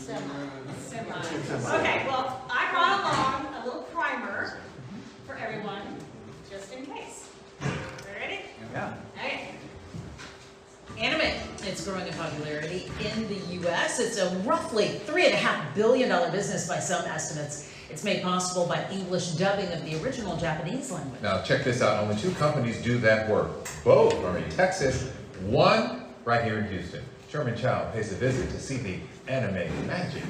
Semi. Okay, well, I brought along a little primer for everyone, just in case. Ready? Yeah. Okay. Anime. It's growing in popularity in the U.S. It's a roughly $3.5 billion business by some estimates. It's made possible by English dubbing of the original Japanese language. Now check this out, only 2 companies do that work. Both are in Texas, one right here in Houston. Sherman Chow pays a visit to see the anime magic.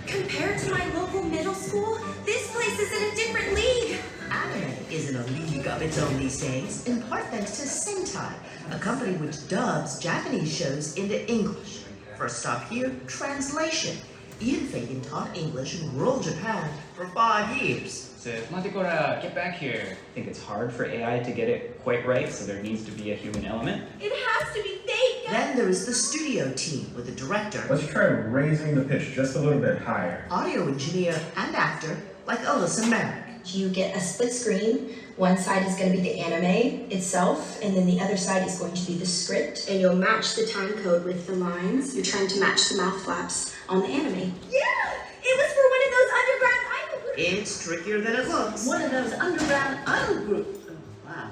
Compared to my local middle school, this place is in a different league. Anime is in a league of its own these days, in part thanks to Sentai, a company which dubs Japanese shows into English. First stop here, translation. Ian Fagan taught English in rural Japan for 5 years. So Manticora, get back here. I think it's hard for AI to get it quite right, so there needs to be a human element. It has to be fake. Then there is the studio team with the director, Let's try raising the pitch just a little bit higher. audio engineer, and actor like Alyssa Merrick. You get a split screen. One side is going to be the anime itself, and then the other side is going to be the script. And you'll match the time code with the lines. You're trying to match the mouth flaps on the anime. Yeah, it was for one of those underground idol groups. It's trickier than it looks. One of those underground idol groups. Oh, wow.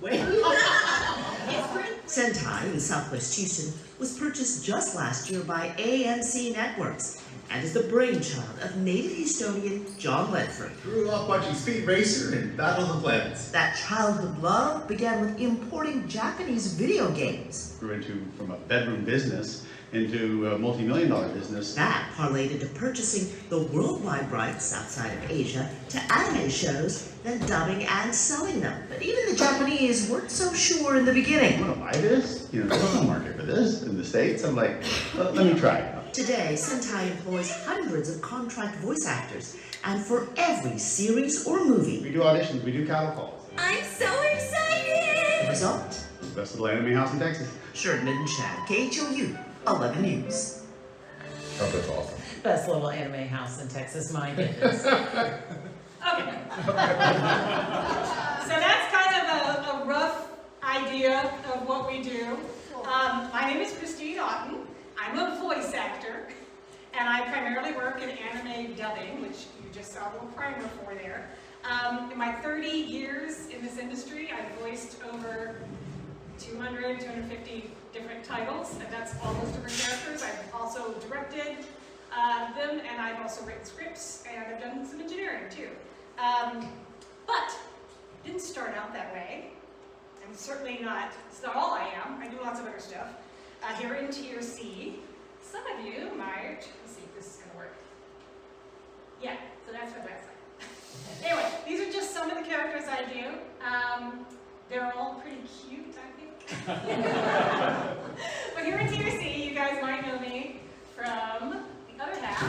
Wait. Sentai in Southwest Houston was purchased just last year by AMC Networks and is the brainchild of native Houstonian John Ledford. Grew up watching Speed Racer and Battle of the Planets. That childhood love began with importing Japanese video games. Grew from a bedroom business into a multi-million-dollar business. That parlayed into purchasing the worldwide rights outside of Asia to anime shows, then dubbing and selling them. But even the Japanese weren't so sure in the beginning. I want to buy this? You know, there's no market for this in the States. I'm like, let me try it. Today, Sentai employs hundreds of contract voice actors, and for every series or movie, We do auditions, we do cattle calls. I'm so the excited. result, Best little anime house in Texas. Sheridan and Chad, KHOU, 11 News. Oh, that's awesome. Best little anime house in Texas, my goodness. Okay. So that's kind of a rough idea of what we do. My name is Christine Auten. I'm a voice actor, and I primarily work in anime dubbing, which you just saw a little primer for there. In my 30 years in this industry, I've voiced over 200, 250 different titles, and that's all those different characters. I've also directed them, and I've also written scripts, and I've done some engineering too. But it didn't start out that way. I'm certainly not, it's not all I am. I do lots of other stuff. Here in Tier C, some of you might, let's see if this is gonna work. Yeah, so that's what that's like. Anyway, these are just some of the characters I do. They're all pretty cute, I think. But here in Tier C, you guys might know me from the other half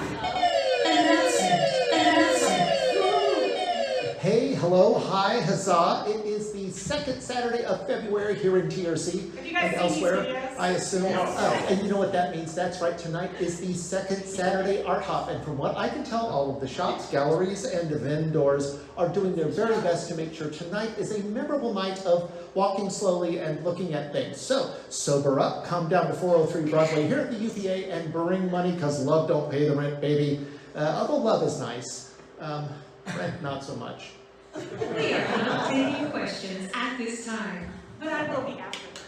Hey, hello, hi, huzzah. It is the second Saturday of February here in TRC Have you guys and seen elsewhere. these videos? I assume. Oh, and you know what that means? That's right, tonight is the second Saturday Art Hop. And from what I can tell, all of the shops, galleries, and vendors are doing their very best to make sure tonight is a memorable night of walking slowly and looking at things. So, sober up, come down to 403 Broadway here at the UPA and bring money, because love don't pay the rent, baby. Although love is nice. Rent, not so much. We are not taking questions at this time. but I will be afterwards.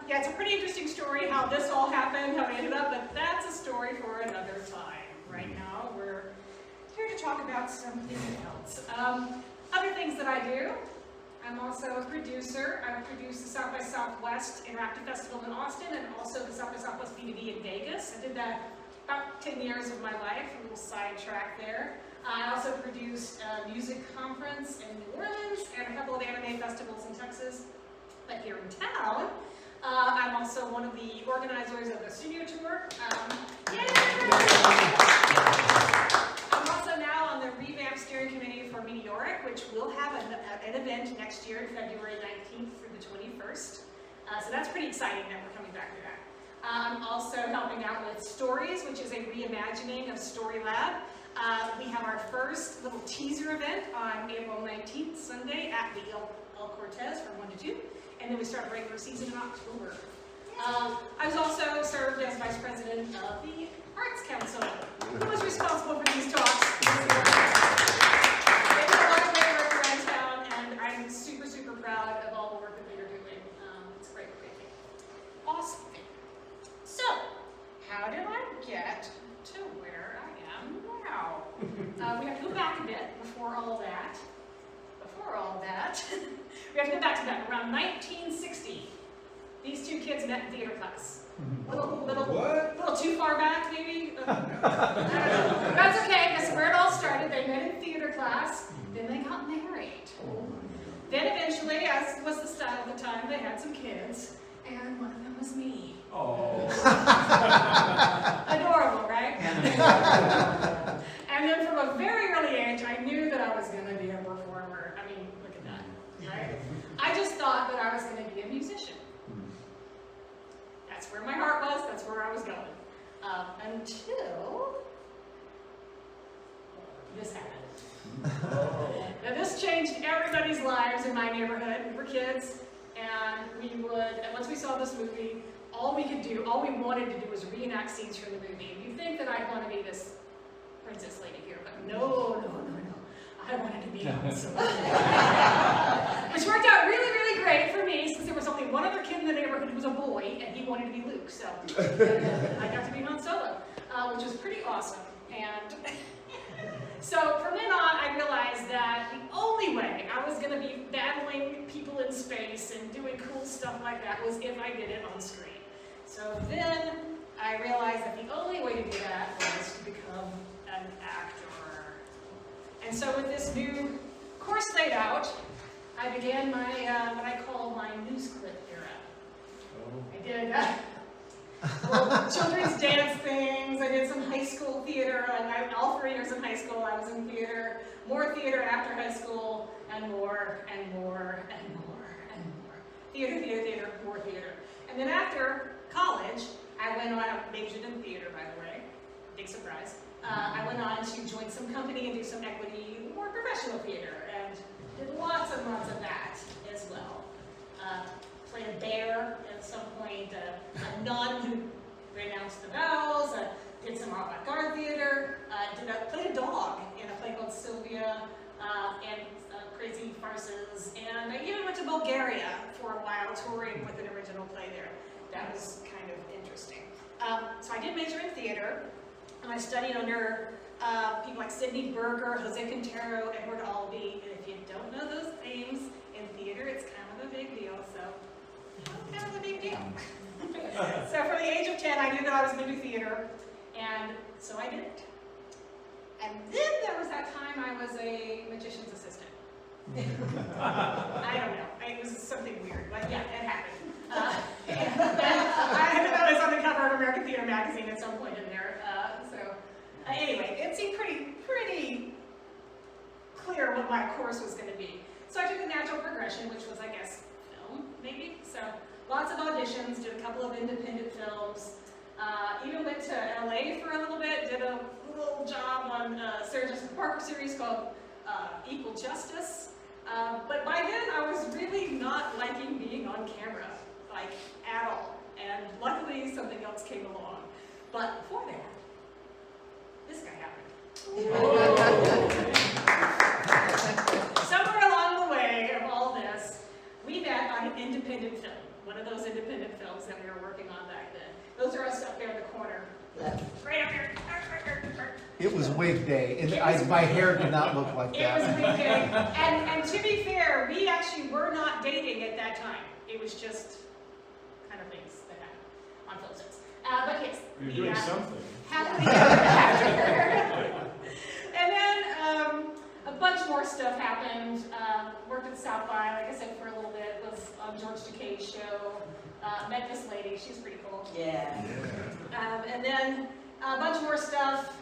Yeah, it's a pretty interesting story how this all happened, how we ended up, but that's a story for another time. Right now, we're here to talk about something else. Other things that I do, I'm also a producer. I produce the South by Southwest Interactive Festival in Austin and also the South by Southwest B2B in Vegas. I did that about 10 years of my life, a little sidetrack there. I also produced a music conference in New Orleans and a couple of anime festivals in Texas. But here in town, I'm also one of the organizers of the studio tour. I'm also now on the revamped steering committee for Meteoric, which will have an event next year, February 19th through the 21st. So that's pretty exciting that we're coming back to that. I'm also helping out with Stories, which is a reimagining of Story Lab. We have our first little teaser event on April 19th, Sunday, at the El Cortez from 1 to 2. And then we start a regular season in October. I was also served as vice president of the Arts Council, who was responsible for these talks. They did a lot of great work around town, and I'm super, super proud of all the work that they are doing. It's great, great thing. Awesome. So, how did I get to where I am now? We have to go back a bit before all that. We have to go back to that, around 1960. These two kids met in theater class. Little too far back, maybe? I don't know. That's okay, that's where it all started. They met in theater class, then they got married. Then eventually, as was the style of the time, they had some kids, and one of them was me. Oh. Adorable, right? And then from a very early age, I knew that I was going to be a performer. I mean, look at that, right? I just thought that I was going to be a musician. That's where my heart was, that's where I was going. Until this happened. Now this changed everybody's lives in my neighborhood. We were kids, and once we saw this movie, all we wanted to do was reenact scenes from the movie. And you think that I'd want to be this princess lady here, but no. I wanted to be Han Solo. Which worked out really, really great for me, since there was only one other kid in the neighborhood who was a boy, and he wanted to be Luke, so I got to be Han Solo, which was pretty awesome. And so from then on, I realized that the only way I was going to be battling people in space and doing cool stuff like that was if I did it on screen. So then I realized that the only way to do that was to become an actor. And so with this new course laid out, I began my, what I call my news clip era. I did little children's dance things, I did some high school theater, all 3 years in high school I was in theater, more theater after high school, and more, and more, and more, and more. Theater, more theater. And then after college, I went on, I majored in theater, by the way, big surprise. I went on to join some company and do some equity, more professional theater, and did lots and lots of that as well. Played a bear at some point, a nun who renounced the vows, did some avant-garde theater, played a dog in a play called Sylvia, and crazy farces, and I even went to Bulgaria for a while touring with an original play there. That was kind of interesting. So I did major in theater. And I studied under people like Sidney Berger, Jose Quintero, Edward Albee, and if you don't know those names in theater, it's kind of a big deal, so kind of a big deal. So from the age of 10, I knew that I was going to do theater, and so I did it. And then there was that time I was a magician's assistant. I don't know, it was something weird, but yeah, it happened. I was on the cover of American Theater magazine at some point in there. Anyway, it seemed pretty clear what my course was going to be. So I took the natural progression, which was, I guess, film, maybe. So lots of auditions, did a couple of independent films, even went to LA for a little bit, did a little job on Sarah Jessica Parker series called Equal Justice. But by then, I was really not liking being on camera, like, at all. And luckily, something else came along. But before that, this guy happened. Somewhere along the way of all this, we met on an independent film, one of those independent films that we were working on back then. Those are us up there in the corner. Right up here. It was wig day, and my hair did not look like that. It was wig day. And to be fair, we actually were not dating at that time. It was just kind of things that happened on film sets. But yes. You're doing something. Happily ever after. And then a bunch more stuff happened. Worked at South by, like I said, for a little bit. Was on George Takei's show. Met this lady. She's pretty cool. Yeah. And then a bunch more stuff.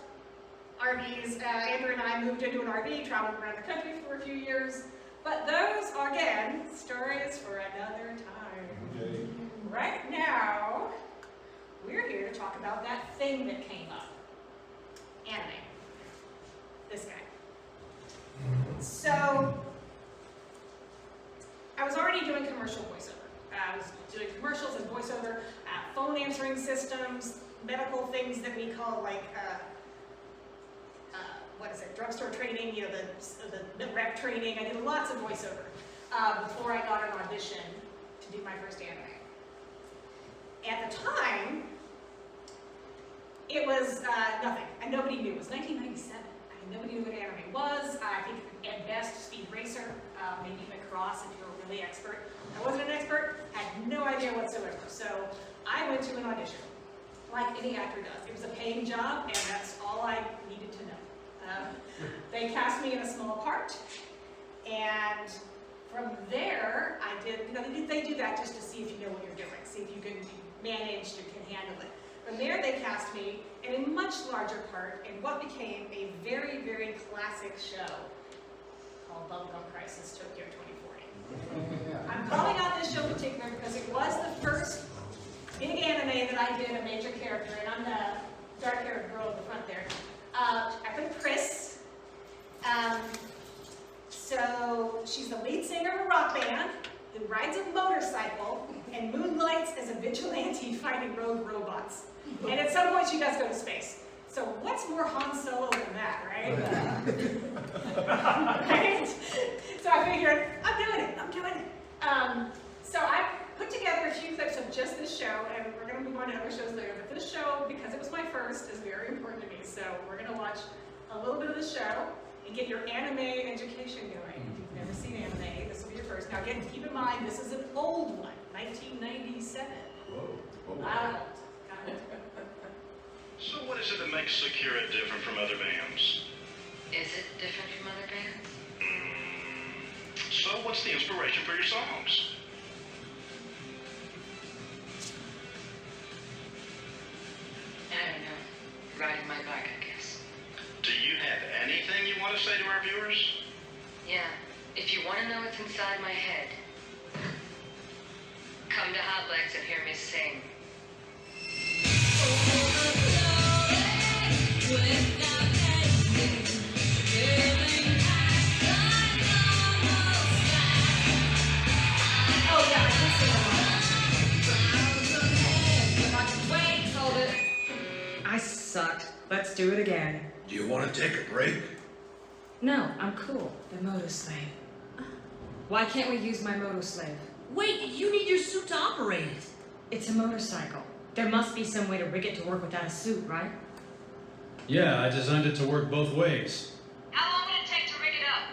RVs. Andrew and I moved into an RV, traveled around the country for a few years. But those are, again, stories for another time. Okay. Right now, we're here to talk about that thing that came up. Anime. This guy. So, I was already doing commercial voiceover. I was doing commercials and voiceover. phone answering systems, medical things that we call like, what is it, drugstore training, you know, the rep training. I did lots of voiceover before I got an audition to do my first anime. At the time, it was nothing, and nobody knew. It was 1997. Nobody knew what anime was. I think at best Speed Racer, maybe Macross if you're really expert. I wasn't an expert, had no idea whatsoever. So I went to an audition, like any actor does. It was a paying job, and that's all I needed to know. They cast me in a small part, and from there, I did, you know, they do that just to see if you know what you're doing, see if you can manage and can handle it. From there, they cast me in a much larger part in what became a very, very classic show called Bubblegum Crisis Tokyo 2040. I'm calling out this show in particular because it was the first big anime that I did a major character, and I'm the dark-haired girl in the front there. I played Chris. So she's the lead singer of a rock band who rides a motorcycle and moonlights as a vigilante fighting rogue robots. And at some point she does go to space. So what's more Han Solo than that, right? Right? So I figured, I'm doing it. So I put together a few clips of just this show, and we're going to move on to other shows later. But this show, because it was my first, is very important to me. So we're going to watch a little bit of the show and get your anime education going. If you've never seen anime, this will be your first. Now again, keep in mind, this is an old one, 1997. Whoa. Wow. Got it. So what is it that makes Secura different from other bands? Is it different from other bands? So what's the inspiration for your songs? I don't know. Riding my bike, I guess. Do you have anything you want to say to our viewers? Yeah. If you want to know what's inside my head, come to Hot Legs and hear me sing. Oh yeah, I can sing along. Wait, hold it. I sucked. Let's do it again. Do you want to take a break? No, I'm cool. The moto slave. Why can't we use my moto slave? Wait, you need your suit to operate it. It's a motorcycle. There must be some way to rig it to work without a suit, right? Yeah, I designed it to work both ways. How long would it take to rig it up?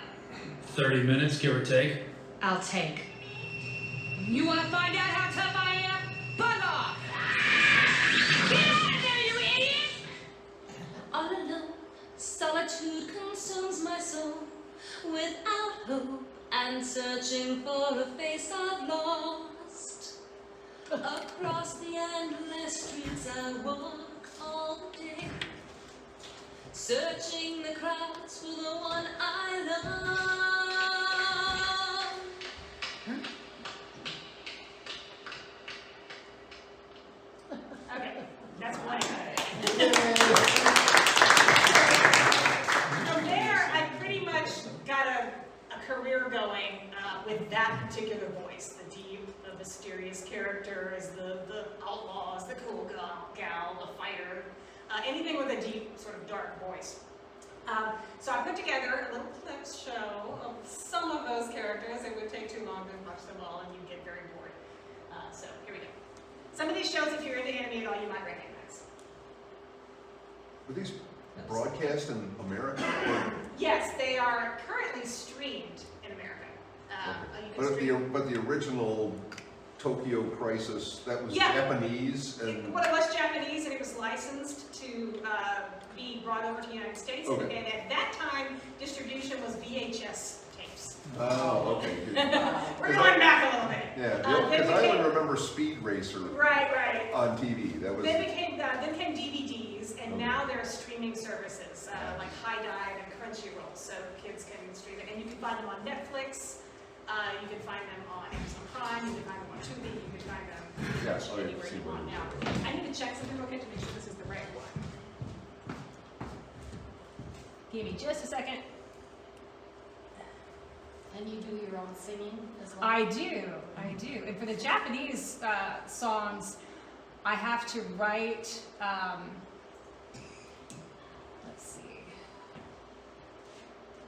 30 minutes, give or take. I'll take. You want to find out how tough I am? Bug off! Get out of there, you idiot! All alone, solitude consumes my soul. Without hope and searching for a face I've lost. Across the endless streets I walk all day, searching the crowds for the one I love. Okay, that's one. From there, I pretty much got a career going with that particular voice. The deep, the mysterious character as the outlaw, as the cool gal, the fighter, anything with a deep, sort of dark voice. So I put together a little clips show of some of those characters. It would take too long to watch them all, and you'd get very bored. So here we go. Some of these shows, if you're into anime at all, you might recognize. Were these broadcast in America? Yes, they are currently streamed in America. You can stream. But the original Tokyo Crisis, that was Yeah. Japanese and... Well, it was Japanese, and it was licensed to be brought over to the United States. Okay. And at that time, distribution was VHS tapes. Oh, okay. We're going back a little bit. Yeah, Then because I became- would remember Speed Racer Right. on TV. That was... Then came DVDs, and now there are streaming services like High Dive and Crunchyroll, so kids can stream it. And you can find them on Netflix, you can find them on Amazon Prime, you can find them on Tubi, you can find them anywhere you want now. I need to check something real quick to make sure this is the right one. Give me just a second. And you do your own singing as well? I do. And for the Japanese songs, I have to write, let's see.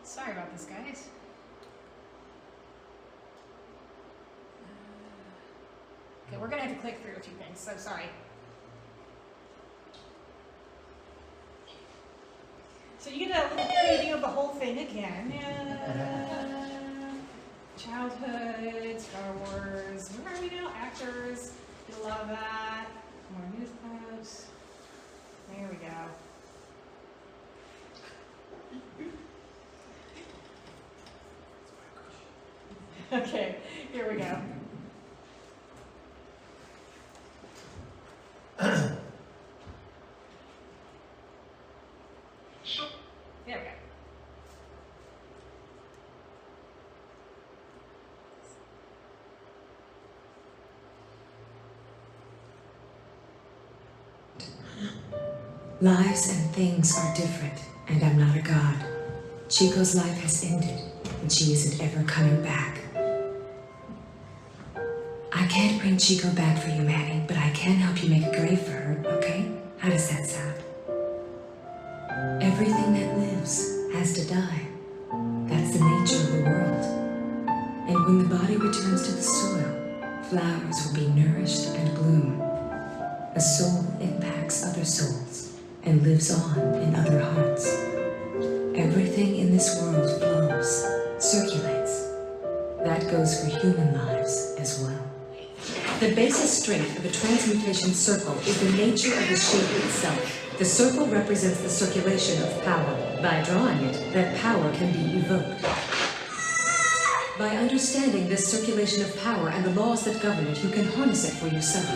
Sorry about this, guys. Okay, we're gonna have to click through a few things, so sorry. So you get a little preview of the whole thing again. Childhood, Star Wars, where are we now? Actors, did a lot of that. More news clips. There we go. Okay, here we go. There we go. Lives and things are different, and I'm not a god. Chico's life has ended, and she isn't ever coming back. I can't bring Chico back for you, Manny, but I can help you make a grave for her, okay? How does that sound? Everything that lives has to die. That's the nature of the world. And when the body returns to the soil, flowers will be nourished and bloom. A soul impacts other souls and lives on in other hearts. Everything in this world flows, circulates. That goes for human lives as well. The basis strength of a transmutation circle is the nature of the shape itself. The circle represents the circulation of power. By drawing it, that power can be evoked. By understanding this circulation of power and the laws that govern it, you can harness it for yourself.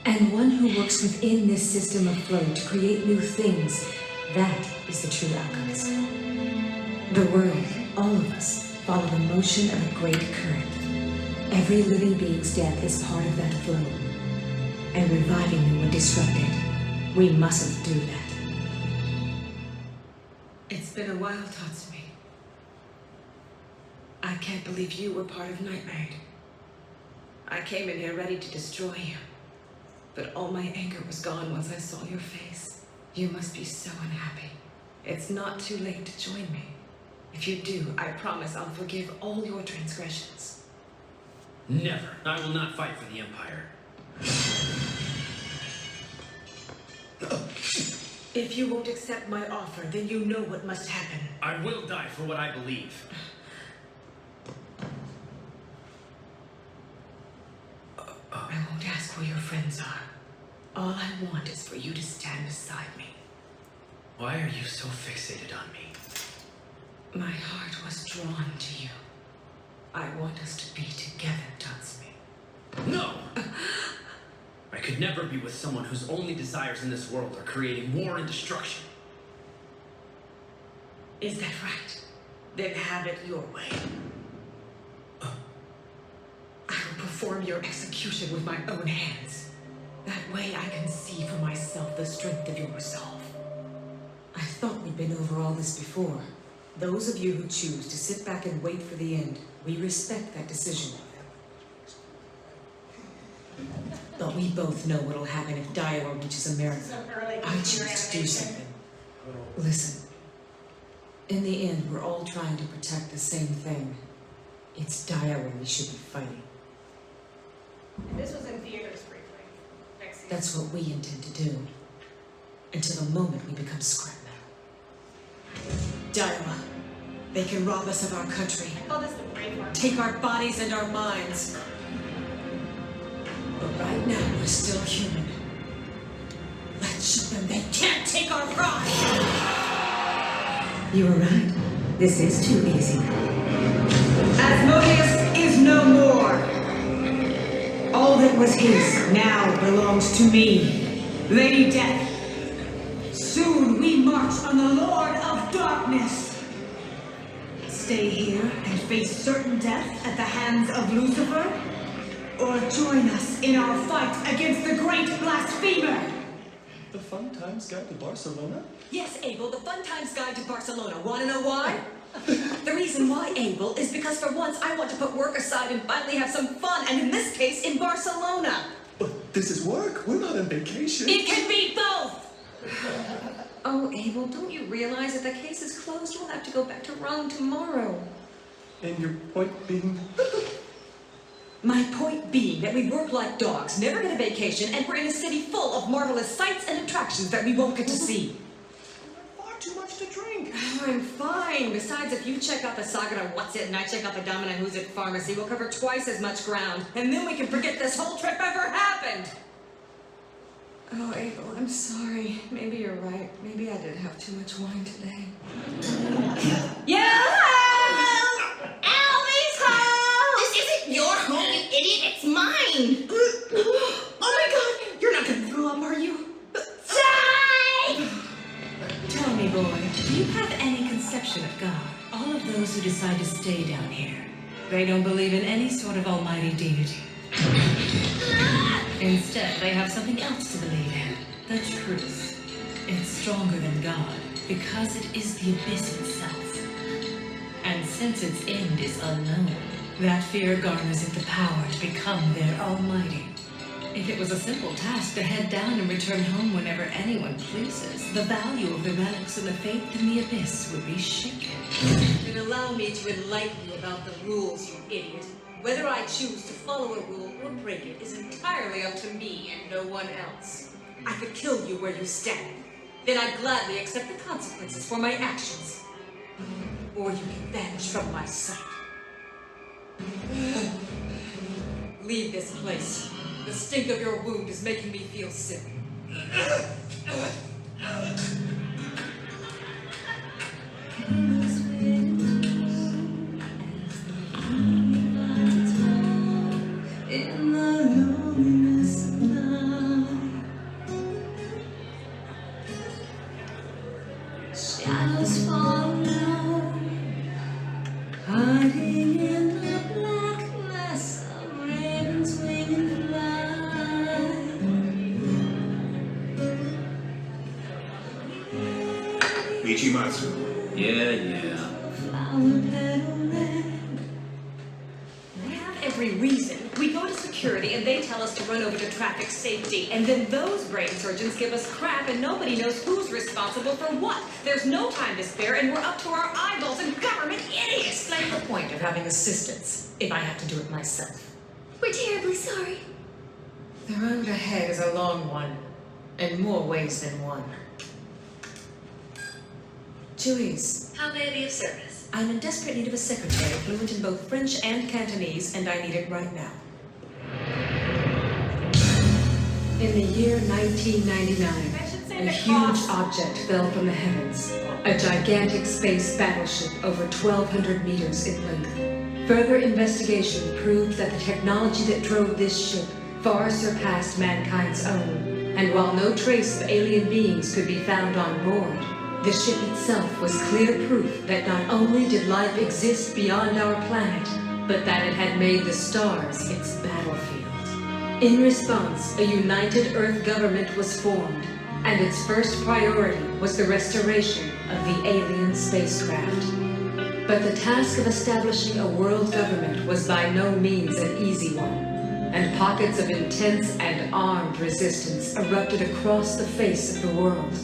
And one who works within this system of flow to create new things, that is the true alchemist. The world, all of us, follow the motion of a great current. Every living being's death is part of that flow. And reviving them would disrupt it. We mustn't do that. It's been a while, Tatsumi. I can't believe you were part of Nightmaid. I came in here ready to destroy you. But all my anger was gone once I saw your face. You must be so unhappy. It's not too late to join me. If you do, I promise I'll forgive all your transgressions. Never. I will not fight for the Empire. If you won't accept my offer, then you know what must happen. I will die for what I believe. I won't ask who your friends are. All I want is for you to stand beside me. Why are you so fixated on me? My heart was drawn to you. I want us to be together, Tatsumi. No! I could never be with someone whose only desires in this world are creating war and destruction. Is that right? Then have it your way. I will perform your execution with my own hands. That way I can see for myself the strength of your resolve. I thought we'd been over all this before. Those of you who choose to sit back and wait for the end, we respect that decision. But we both know what'll happen if Daiwa reaches America. I choose to do something. Listen. In the end, we're all trying to protect the same thing. It's Daiwa we should be fighting. And this was in theaters briefly. Next season. That's what we intend to do. Until the moment we become scrap metal. Daiwa, they can rob us of our country. I call this the brave mark. Take our bodies and our minds. But right now, we're still human. Let's show them they can't take our pride! You were right. This is too easy. Asmodeus is no more! All that was his now belongs to me, Lady Death. Soon we march on the Lord of Darkness. Stay here and face certain death at the hands of Lucifer? Or join us in our fight against the great blasphemer? The Fun Times Guide to Barcelona? Yes, Abel, the Fun Times Guide to Barcelona. Want to know why? The reason why, Abel, is because for once I want to put work aside and finally have some fun, and in this case, in Barcelona. But this is work. We're not on vacation. It can be both! Oh, Abel, don't you realize if the case is closed, we'll have to go back to Rome tomorrow? And your point being? My point being that we work like dogs, never get a vacation, and we're in a city full of marvelous sights and attractions that we won't get to see. Far too much to drink. Oh, I'm fine. Besides, if you check out the Sagara What's It and I check out the Domina Who's It Pharmacy, we'll cover twice as much ground. And then we can forget this whole trip ever happened. Oh, Abel, I'm sorry. Maybe you're right. Maybe I did have too much wine today. Yeah! Albie's home! This isn't your home, you idiot. It's mine. Oh my God! You're not gonna throw up, are you? Tell me, boy, do you have any conception of God? All of those who decide to stay down here, they don't believe in any sort of almighty deity. Instead, they have something else to believe in. The truth. It's stronger than God, because it is the abyss itself. And since its end is unknown, that fear garners it the power to become their almighty. If it was a simple task to head down and return home whenever anyone pleases, the value of the relics and the faith in the abyss would be shaken. Then allow me to enlighten you about the rules, you idiot. Whether I choose to follow a rule or break it is entirely up to me and no one else. I could kill you where you stand. Then I'd gladly accept the consequences for my actions. Or you can vanish from my sight. Leave this place. The stink of your wound is making me feel sick. In the luminous night, shadows fall down, hiding in the blackness of ravens wing and fly. Ichimatsu. Yeah. Flower petal land. We have every reason. We go to security and they tell us to run over to traffic safety. And then those brain surgeons give us crap and nobody knows who's responsible for what. There's no time to spare and we're up to our eyeballs in government idiots. Explain the point of having assistance, if I have to do it myself. We're terribly sorry. The road ahead is a long one, in more ways than one. Julius, How may I be of service? I'm in desperate need of a secretary fluent in both French and Cantonese, and I need it right now. In the year 1999, a huge object fell from the heavens. A gigantic space battleship over 1,200 meters in length. Further investigation proved that the technology that drove this ship far surpassed mankind's own, and while no trace of alien beings could be found on board, the ship itself was clear proof that not only did life exist beyond our planet, but that it had made the stars its battlefield. In response, a united Earth government was formed, and its first priority was the restoration of the alien spacecraft. But the task of establishing a world government was by no means an easy one, and pockets of intense and armed resistance erupted across the face of the world.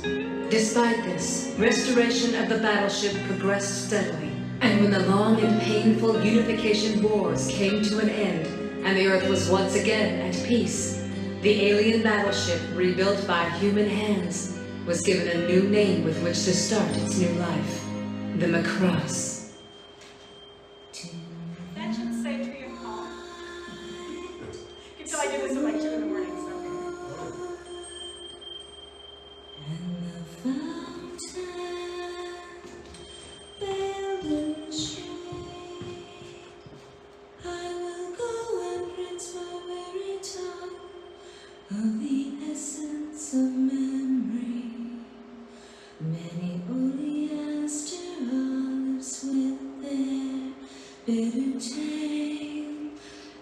Despite this, restoration of the battleship progressed steadily, and when the long and painful unification wars came to an end, and the Earth was once again at peace, the alien battleship, rebuilt by human hands, was given a new name with which to start its new life, the Macross. That should say tree of calm. You can tell I do this at like 2 in the morning, so. Of the essence of memory, many oleaster olives with their bitter tang,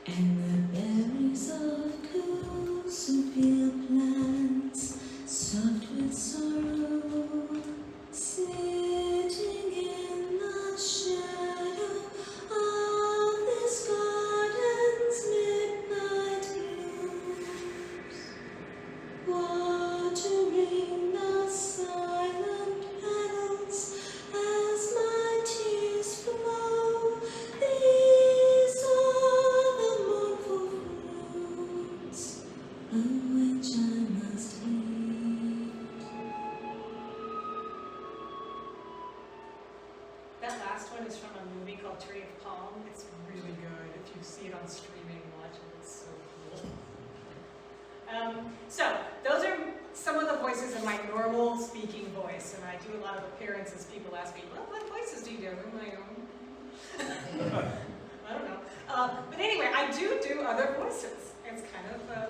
and the berries of cool superior plants, soft with sorrow, sitting in the shade. see it on streaming, watch it, it's so cool. So, those are some of the voices in my normal speaking voice, and I do a lot of appearances. People ask me, well, what voices do you do? I'm like, I don't know. But anyway, I do other voices. It's kind of a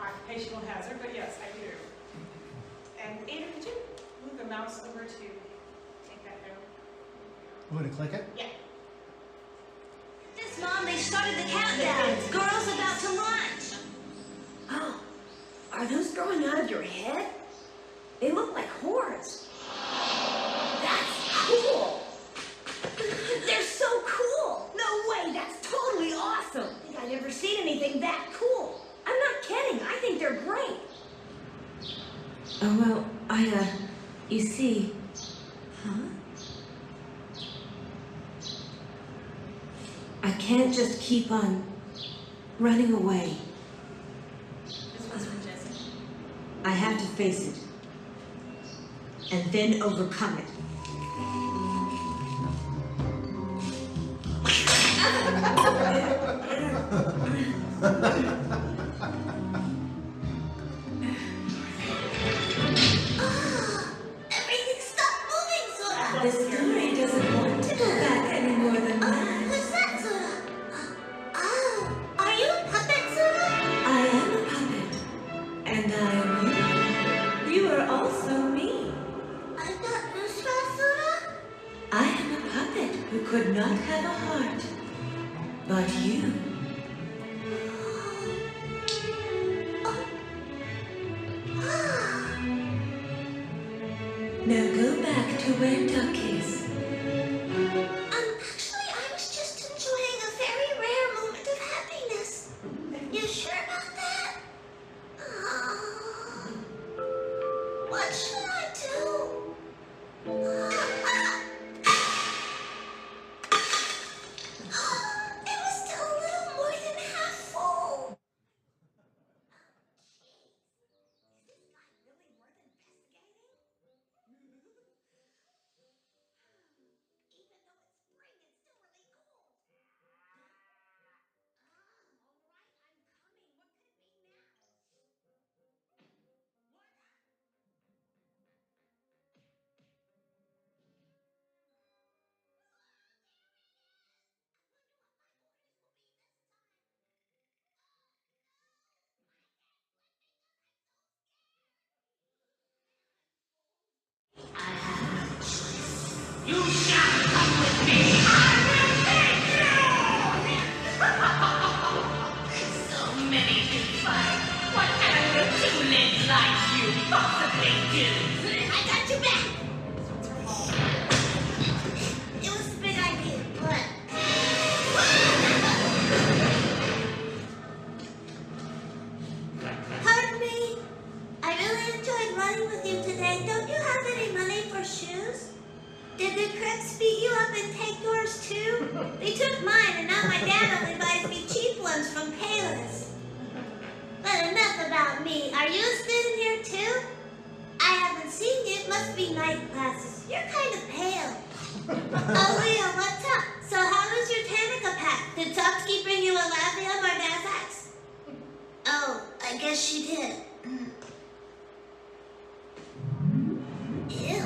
occupational hazard, but yes, I do. And Andrew, could you move the mouse over to take that down? I'm going to click it. Yeah. This, Mom, they started the countdown. Girls about to launch. Oh, are those growing out of your head? They look like horns. That's cool. They're so cool. No way, that's totally awesome. I think I've never seen anything that cool. I'm not kidding. I think they're great. Oh, well, you see... Huh? I can't just keep on running away. This one's from Jesse. I have to face it. And then overcome it. Everything stopped moving, Sora. The story doesn't want to go back any more than that. What's that, Sora? Oh, are you a puppet, Sora? I am a puppet. And I am you. You are also me. I'm not Usra, Sora? I am a puppet who could not have a heart. But you. Now go back to where Duck is. Actually, I was just enjoying a very rare moment of happiness. You sure about that? Oh. What should I do? It was still a little more than half full. You shall come with me. I will take you. So many to fight. What can a little two-legs like you possibly do? I got you back. It was a big idea, but... Pardon me. I really enjoyed running with you today. Don't you have any money for shoes? Did the crooks beat you up and take yours too? They took mine, and now my dad only buys me cheap ones from Payless. But enough about me. Are you a student here too? I haven't seen you. It must be night classes. You're kind of pale. Oh, Leo, what's up? So how was your Tanica pack? Did Topsky bring you a Latvium or Nazax? Oh, I guess she did. Ew.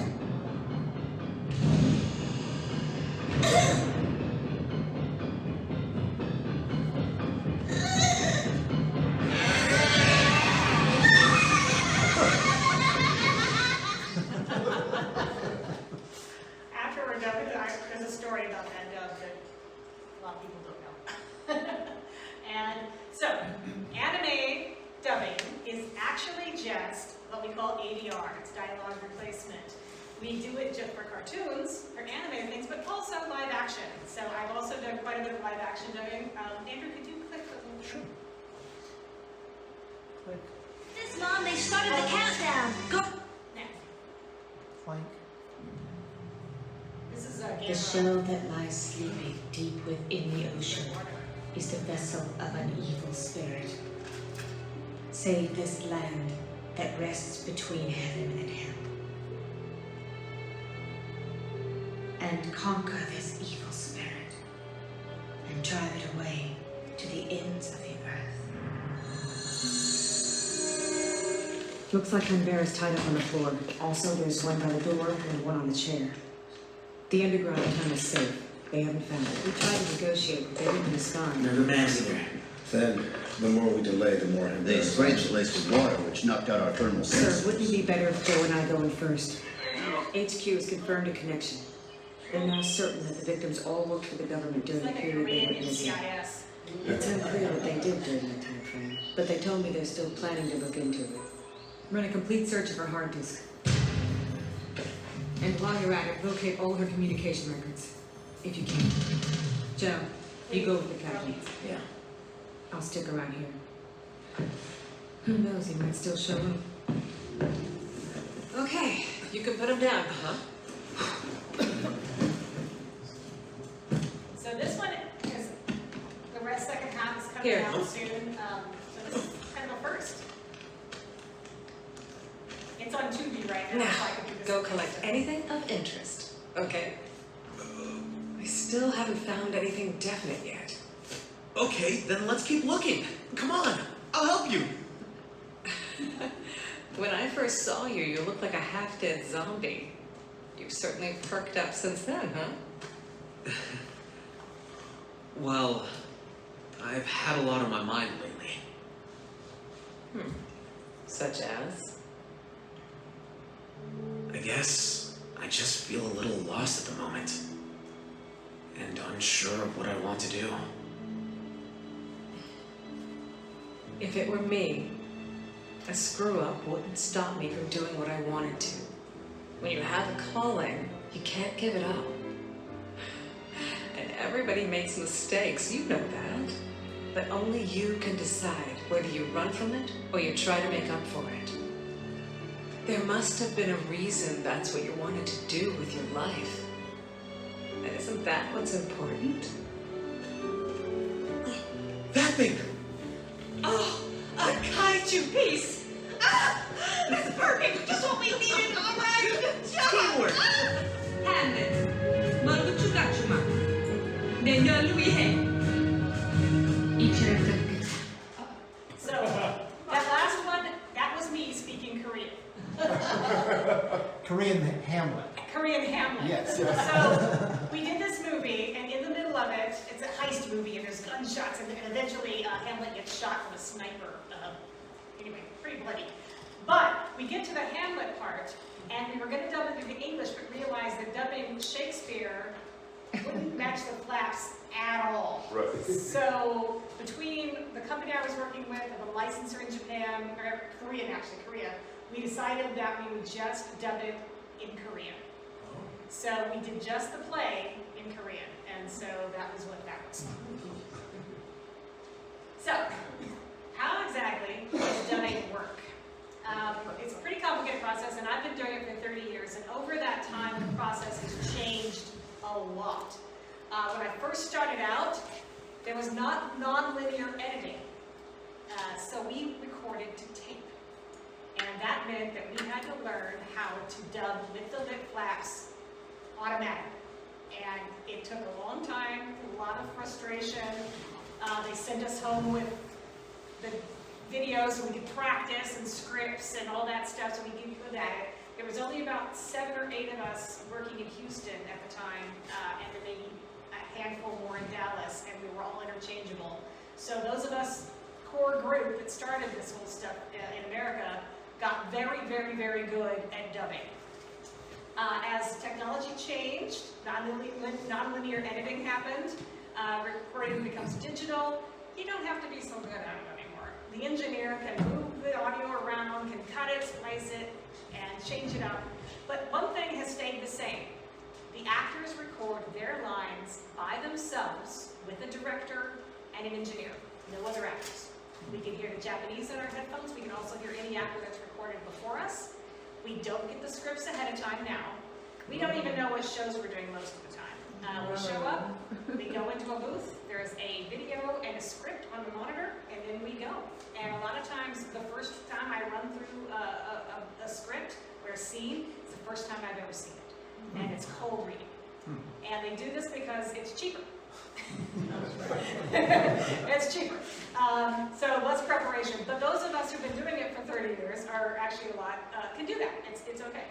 After we're done with it, there's a story about that dub that a lot of people don't know. And so, anime dubbing is actually just what we call ADR. It's dialogue replacement. We do it just for cartoons, for animated things, but also live action. So I've also done quite a bit of live action dubbing. Andrew, could you click the little... Sure. Click. This, Mom, they started the countdown. Go. Next. Flank. This is a The game. shell that lies sleeping deep within the ocean is the vessel of an evil spirit. Save this land that rests between heaven and hell. And conquer this evil spirit and drive it away to to the ends of the earth. Looks like Canberra's tied up on the floor. Also, there's one by the door and one on the chair. The underground tunnel is safe. They haven't found it. We tried to negotiate, but they didn't respond. Never managed it. Then, the more we delay, the more They sprayed the place with water, which knocked out our thermal Sir, sensors. wouldn't it be better if Joe and I go in first? HQ has confirmed a connection. They're now certain that the victims all worked for the government during It's the like a period they Korean went missing. NCIS. It's unclear what they did during that time frame, but they told me they're still planning to look into it. Run a complete search of her hard disk. And while you're at it, locate all her communication records, if you can. Joe, you go with the captain. Yeah. I'll stick around here. Who knows, he might still show up. Okay, you can put him down, huh? So this one is, the rest second half is coming Here. out soon. So this is kind of the first. It's on Tubi right now. Now, so I can do this go first. collect anything of interest, okay? I still haven't found anything definite yet. Okay, then let's keep looking. Come on, I'll help you. When I first saw you, you looked like a half-dead zombie. You've certainly perked up since then, huh? Well, I've had a lot on my mind lately. Such as? I guess I just feel a little lost at the moment. And unsure of what I want to do. If it were me, a screw-up wouldn't stop me from doing what I wanted to. When you have a calling, you can't give it up. And everybody makes mistakes, you know that. But only you can decide whether you run from it or you try to make up for it. There must have been a reason that's what you wanted to do with your life. And isn't that what's important? That thing! Oh, a kaiju piece! Ah! That's perfect! Just what we needed! All right! Good job! Teamwork! Hamlet, Maruchugachuma, Daniel Louis Hay. So that last one, that was me speaking Korean. Korean Hamlet. Korean Hamlet. Yes. So we did this movie, and in the middle of it, it's a heist movie, and there's gunshots, and eventually Hamlet gets shot from a sniper. Anyway, pretty bloody. But we get to the Hamlet part, and we were going to dub it into English, but realized that dubbing Shakespeare wouldn't match the flaps at all. Right. So between the company I was working with and the licensor in Japan, or Korea, we decided that we would just dub it in Korean. So we did just the play in Korean, and so that was what that was. So, how exactly does dubbing work? It's a pretty complicated process, and I've been doing it for 30 years, and over that time, the process has changed a lot. When I first started out, there was not non-linear editing, so we recorded to tape. And that meant that we had to learn how to dub with the lip flaps automatic. And it took a long time, a lot of frustration. They sent us home with the videos so we could practice and scripts and all that stuff so we could get good at it. There was only about 7 or 8 of us working in Houston at the time, and then maybe a handful more in Dallas, and we were all interchangeable. So those of us, core group that started this whole stuff in America, got very, very, very good at dubbing. As technology changed, non-linear editing happened, recording becomes digital, you don't have to be so good at it anymore. The engineer can move the audio around, can cut it, splice it, and change it up. But one thing has stayed the same. The actors record their lines by themselves with a director and an engineer, no other actors. We can hear the Japanese in our headphones. We can also hear any actor that's recorded before us. We don't get the scripts ahead of time now. We don't even know what shows we're doing most of the time. We show up, we go into a booth, there's a video and a script on the monitor, and then we go. And a lot of times, the first time I run through a script or a scene, it's the first time I've ever seen it. And it's cold reading. And they do this because it's cheaper. It's cheaper. So less preparation. But those of us who've been doing it for 30 years are actually a lot, can do that. It's okay.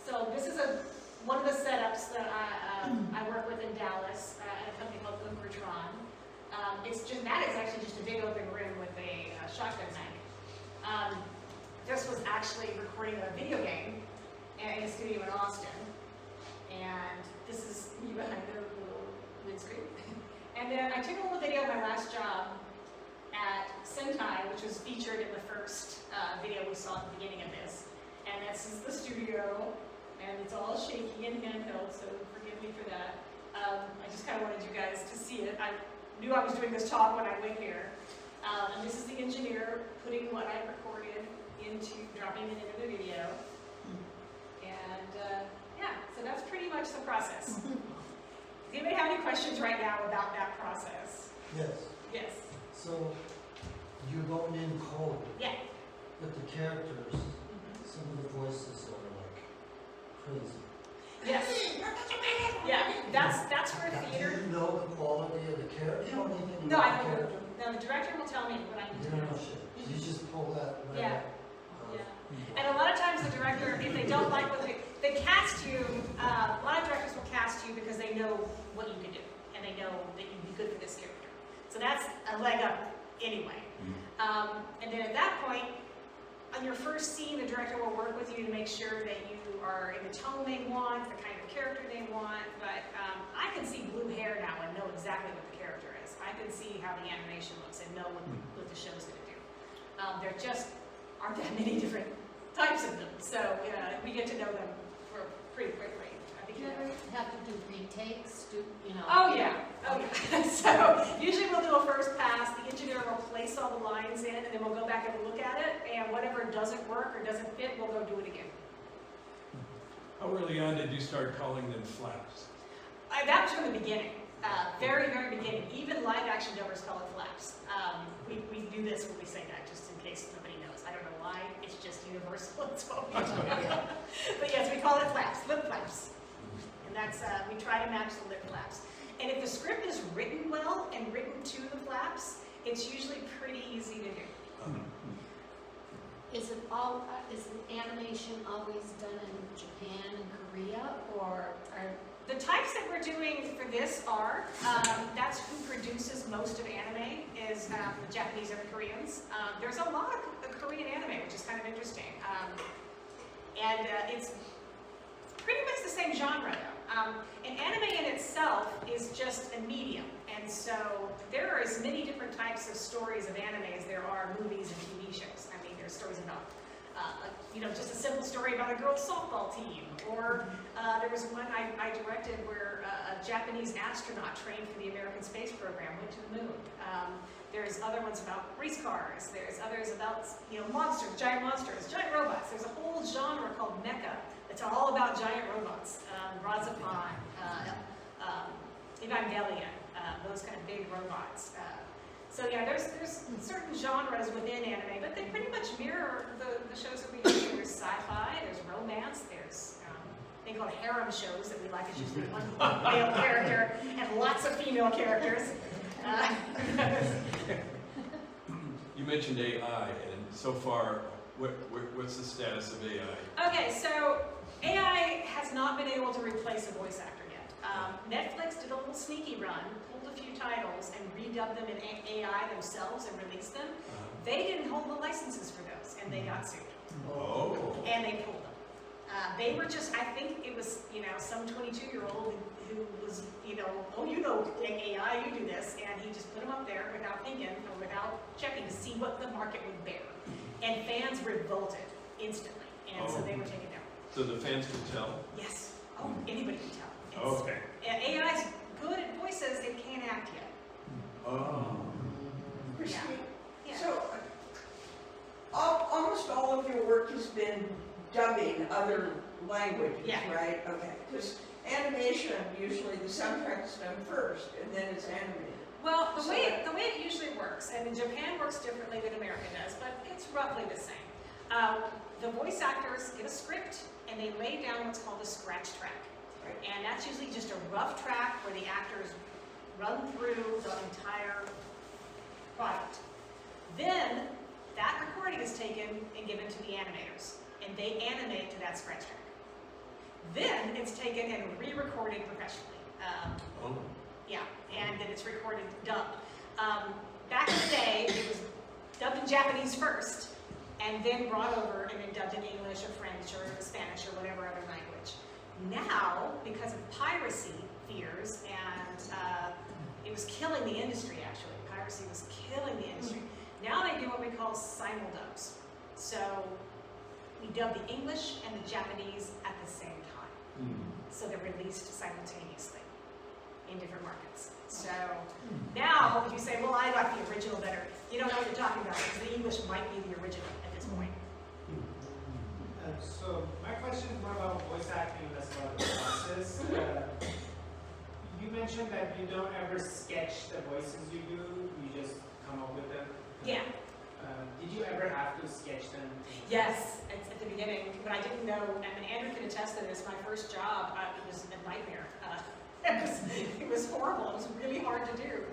So this is one of the setups that I work with in Dallas at a company called Lucratron. That is actually just a big open room with a shotgun tank. This was actually recording a video game in a studio in Austin. And this is me behind the little windscreen. And then I took a little video of my last job at Sentai, which was featured in the first video we saw at the beginning of this. And this is the studio, and it's all shaky and handheld, so forgive me for that. I just kind of wanted you guys to see it. I knew I was doing this talk when I went here. And this is the engineer putting what I recorded dropping it into the video. And yeah, so that's pretty much the process. Does anybody have any questions right now about that process? Yes. Yes. So you're going in cold. Yeah. But the characters, some of the voices are like crazy. Yes. Yeah, that's for theater. Do you know the quality of the character? No, I don't. No, the director will tell me what I need to do. No shit. You just pull that right Yeah. out. And a lot of times the director, if they don't like what they cast you, a lot of directors will cast you because they know what you can do, and they know that you'd be good for this character. So that's a leg up anyway. And then at that point, on your first scene, the director will work with you to make sure that you are in the tone they want, the kind of character they want. But I can see blue hair now and know exactly what the character is. I can see how the animation looks and know what the show's going to do. There just aren't that many different types of them, so we get to know them pretty quickly. I think Do you ever have to do retakes? Oh yeah. So usually we'll do a first pass. The engineer will place all the lines in, and then we'll go back and look at it. And whatever doesn't work or doesn't fit, we'll go do it again. How early on did you start calling them flaps? That was from the beginning. Very, very beginning. Even live action dubbers call it flaps. We do this when we say that, just in case nobody knows. I don't know why. It's just universal. It's what we do. But yes, we call it flaps, lip flaps. And that's, we try to match the lip flaps. And if the script is written well and written to the flaps, it's usually pretty easy to do. Is the animation always done in Japan and Korea, or are the types that we're doing for this are, that's who produces most of anime, is the Japanese and the Koreans. There's a lot of Korean anime, which is kind of interesting. And it's pretty much the same genre though. And anime in itself is just a medium. And so there are as many different types of stories of anime as there are movies and TV shows. I mean, there's stories about just a simple story about a girls' softball team. Or there was one I directed where a Japanese astronaut trained for the American space program, went to the moon. There's other ones about race cars. There's others about monsters, giant robots. There's a whole genre called mecha. It's all about giant robots. Razapon, Evangelion, those kind of big robots. So yeah, there's certain genres within anime, but they pretty much mirror the shows that we do. There's sci-fi, there's romance, there's they call it harem shows that we like. It's usually one male character and lots of female characters. You mentioned AI, and so far, what's the status of AI? Okay, so AI has not been able to replace a voice actor yet. Netflix did a little sneaky run, pulled a few titles and redubbed them in AI themselves and released them. They didn't hold the licenses for those, and they got sued. Oh. And they pulled them. They were just, I think it was, some 22-year-old who was, AI, you do this, and he just put them up there without thinking or without checking to see what the market would bear. And fans revolted instantly, and so they were taken down. So the fans could tell? Yes. Oh, anybody can tell. Okay. AI's good at voices, it can't act yet. Oh. Yeah. So, almost all of your work has been dubbing other languages, right? Okay. Because animation, usually the soundtrack's done first, and then it's animated. Well, the way it usually works, and in Japan works differently than America does, but it's roughly the same. The voice actors get a script, and they lay down what's called a scratch track. And that's usually just a rough track where the actors run through the entire product. Then that recording is taken and given to the animators, and they animate to that scratch track. Then it's taken and re-recorded professionally. Yeah, and then it's recorded dubbed. Back in the day, it was dubbed in Japanese first, and then brought over and then dubbed in English or French or Spanish or whatever other language. Now, because of piracy fears, and it was killing the industry actually, piracy was killing the industry. Now they do what we call simuldubs. So we dub the English and the Japanese at the same time. So they're released simultaneously in different markets. So now if you say, well, I like the original better, you don't know what you're talking about because the English might be the original at this point. So my question is more about voice acting as well as process. You mentioned that you don't ever sketch the voices you do, you just come up with them. Yeah. Did you ever have to sketch them? Yes, at the beginning, but I didn't know, and Andrew can attest to this, my first job, it was a nightmare. It was horrible, it was really hard to do.